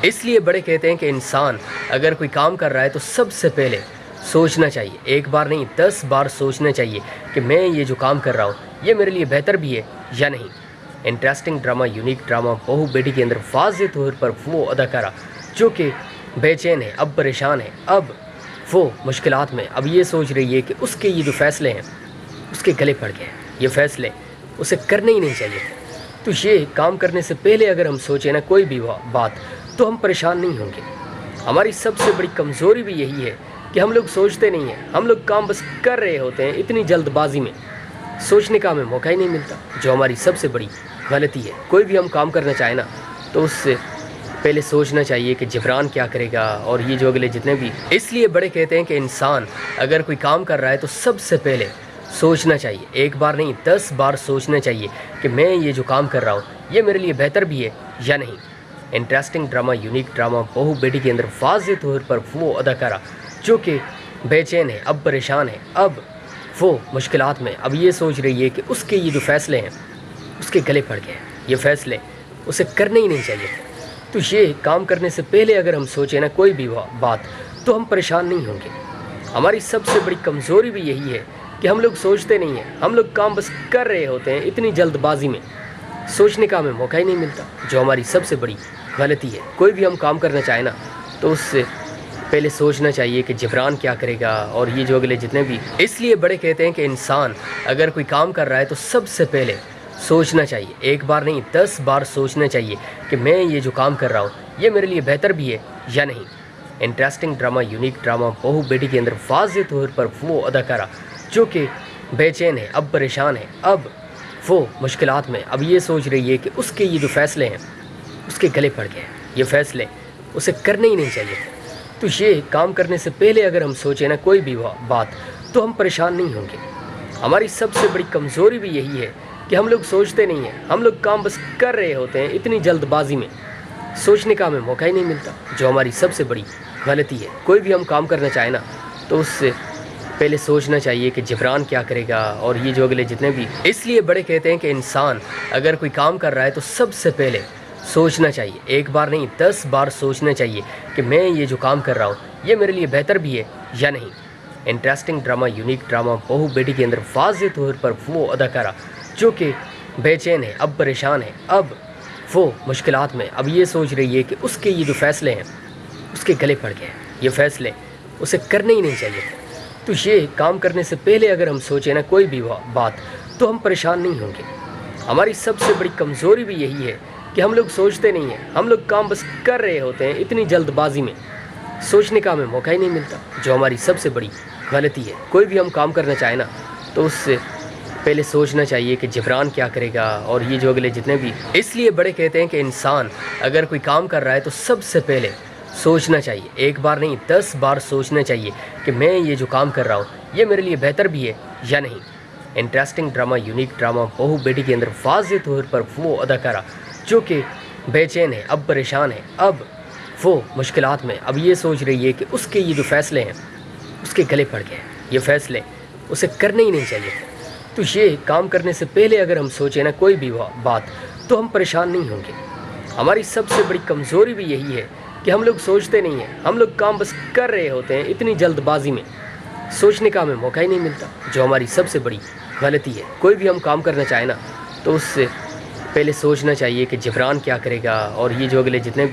اس لیے بڑے کہتے ہیں کہ انسان اگر کوئی کام کر رہا ہے تو سب سے پہلے سوچنا چاہیے، ایک بار نہیں 10 بار سوچنا چاہیے کہ میں یہ جو کام کر رہا ہوں یہ میرے لیے بہتر بھی ہے یا نہیں۔ انٹرسٹنگ ڈرامہ، یونیک ڈرامہ بہو بیٹی کے اندر واضح طور پر وہ اداکارہ جو کہ بے چین ہے، اب پریشان ہے، اب وہ مشکلات میں، اب یہ سوچ رہی ہے کہ اس کے یہ جو فیصلے ہیں اس کے گلے پڑ گئے ہیں، یہ فیصلے اسے کرنے ہی نہیں چاہیے۔ تو یہ کام کرنے سے پہلے اگر ہم سوچیں نا کوئی بھی بات تو ہم پریشان نہیں ہوں گے۔ ہماری سب سے بڑی کمزوری بھی یہی ہے کہ ہم لوگ سوچتے نہیں ہیں، ہم لوگ کام بس کر رہے ہوتے ہیں اتنی جلد بازی میں، سوچنے کا ہمیں موقع ہی نہیں ملتا، جو ہماری سب سے بڑی غلطی ہے۔ کوئی بھی ہم کام کرنا چاہیں نا تو اس سے پہلے سوچنا چاہیے کہ جبران کیا کرے گا، اور یہ جو اگلے جتنے بھی، اس لیے بڑے کہتے ہیں کہ انسان اگر کوئی کام کر رہا ہے تو سب سے پہلے سوچنا چاہیے، ایک بار نہیں 10 بار سوچنا چاہیے کہ میں یہ جو کام کر رہا ہوں یہ میرے لیے بہتر بھی ہے یا نہیں۔ انٹرسٹنگ ڈرامہ، یونیک ڈرامہ بہو بیٹی کے اندر واضح طور پر وہ اداکارہ جو کہ بے چین ہے، اب پریشان ہے، اب وہ مشکلات میں، اب یہ سوچ رہی ہے کہ اس کے یہ جو فیصلے ہیں اس کے گلے پڑ گئے ہیں، یہ فیصلے اسے کرنے ہی نہیں چاہیے۔ تو یہ کام کرنے سے پہلے اگر ہم سوچیں نا کوئی بھی بات تو ہم پریشان نہیں ہوں گے۔ ہماری سب سے بڑی کمزوری بھی یہی ہے کہ ہم لوگ سوچتے نہیں ہیں، ہم لوگ کام بس کر رہے ہوتے ہیں اتنی جلد بازی میں، سوچنے کا ہمیں موقع ہی نہیں ملتا، جو ہماری سب سے بڑی غلطی ہے۔ کوئی بھی ہم کام کرنا چاہیں نا تو اس سے پہلے سوچنا چاہیے کہ جبران کیا کرے گا، اور یہ جو اگلے جتنے بھی، اس لیے بڑے کہتے ہیں کہ انسان اگر کوئی کام کر رہا ہے تو سب سے پہلے سوچنا چاہیے، ایک بار نہیں 10 بار سوچنا چاہیے کہ میں یہ جو کام کر رہا ہوں یہ میرے لیے بہتر بھی ہے یا نہیں۔ انٹرسٹنگ ڈرامہ، یونیک ڈرامہ بہو بیٹی کے اندر واضح طور پر وہ اداکارہ جو کہ بے چین ہے، اب پریشان ہے، اب وہ مشکلات میں، اب یہ سوچ رہی ہے کہ اس کے یہ جو فیصلے ہیں اس کے گلے پڑ گئے ہیں، یہ فیصلے اسے کرنے ہی نہیں چاہیے۔ تو یہ کام کرنے سے پہلے اگر ہم سوچیں نا کوئی بھی بات تو ہم پریشان نہیں ہوں گے۔ ہماری سب سے بڑی کمزوری بھی یہی ہے کہ ہم لوگ سوچتے نہیں ہیں، ہم لوگ کام بس کر رہے ہوتے ہیں اتنی جلد بازی میں، سوچنے کا ہمیں موقع ہی نہیں ملتا، جو ہماری سب سے بڑی غلطی ہے۔ کوئی بھی ہم کام کرنا چاہیں نا تو اس سے پہلے سوچنا چاہیے کہ جبران کیا کرے گا، اور یہ جو اگلے جتنے بھی، اس لیے بڑے کہتے ہیں کہ انسان اگر کوئی کام کر رہا ہے تو سب سے پہلے سوچنا چاہیے، ایک بار نہیں 10 بار سوچنا چاہیے کہ میں یہ جو کام کر رہا ہوں یہ میرے لیے بہتر بھی ہے یا نہیں۔ انٹرسٹنگ ڈرامہ، یونیک ڈرامہ بہو بیٹی کے اندر واضح طور پر وہ اداکارہ جو کہ بے چین ہے، اب پریشان ہے، اب وہ مشکلات میں، اب یہ سوچ رہی ہے کہ اس کے یہ جو فیصلے ہیں اس کے گلے پڑ گئے ہیں، یہ فیصلے اسے کرنے ہی نہیں چاہیے۔ تو یہ کام کرنے سے پہلے اگر ہم سوچیں نا کوئی بھی بات تو ہم پریشان نہیں ہوں گے۔ ہماری سب سے بڑی کمزوری بھی یہی ہے کہ ہم لوگ سوچتے نہیں ہیں، ہم لوگ کام بس کر رہے ہوتے ہیں اتنی جلد بازی میں، سوچنے کا ہمیں موقع ہی نہیں ملتا، جو ہماری سب سے بڑی غلطی ہے۔ کوئی بھی ہم کام کرنا چاہیں نا تو اس سے پہلے سوچنا چاہیے کہ جبران کیا کرے گا، اور یہ جو اگلے جتنے بھی، اس لیے بڑے کہتے ہیں کہ انسان اگر کوئی کام کر رہا ہے تو سب سے پہلے سوچنا چاہیے، ایک بار نہیں 10 بار سوچنا چاہیے کہ میں یہ جو کام کر رہا ہوں یہ میرے لیے بہتر بھی ہے یا نہیں۔ انٹرسٹنگ ڈرامہ، یونیک ڈرامہ بہو بیٹی کے اندر واضح طور پر وہ اداکارہ جو کہ بے چین ہے، اب پریشان ہے، اب وہ مشکلات میں، اب یہ سوچ رہی ہے کہ اس کے یہ جو فیصلے ہیں اس کے گلے پڑ گئے ہیں، یہ فیصلے اسے کرنے ہی نہیں چاہیے۔ تو یہ کام کرنے سے پہلے اگر ہم سوچیں نا کوئی بھی بات تو ہم پریشان نہیں ہوں گے۔ ہماری سب سے بڑی کمزوری بھی یہی ہے کہ ہم لوگ سوچتے نہیں ہیں، ہم لوگ کام بس کر رہے ہوتے ہیں اتنی جلد بازی میں، سوچنے کا ہمیں موقع ہی نہیں ملتا، جو ہماری سب سے بڑی غلطی ہے۔ کوئی بھی ہم کام کرنا چاہیں نا تو اس سے پہلے سوچنا چاہیے کہ جبران کیا کرے گا، اور یہ جو اگلے جتنے بھی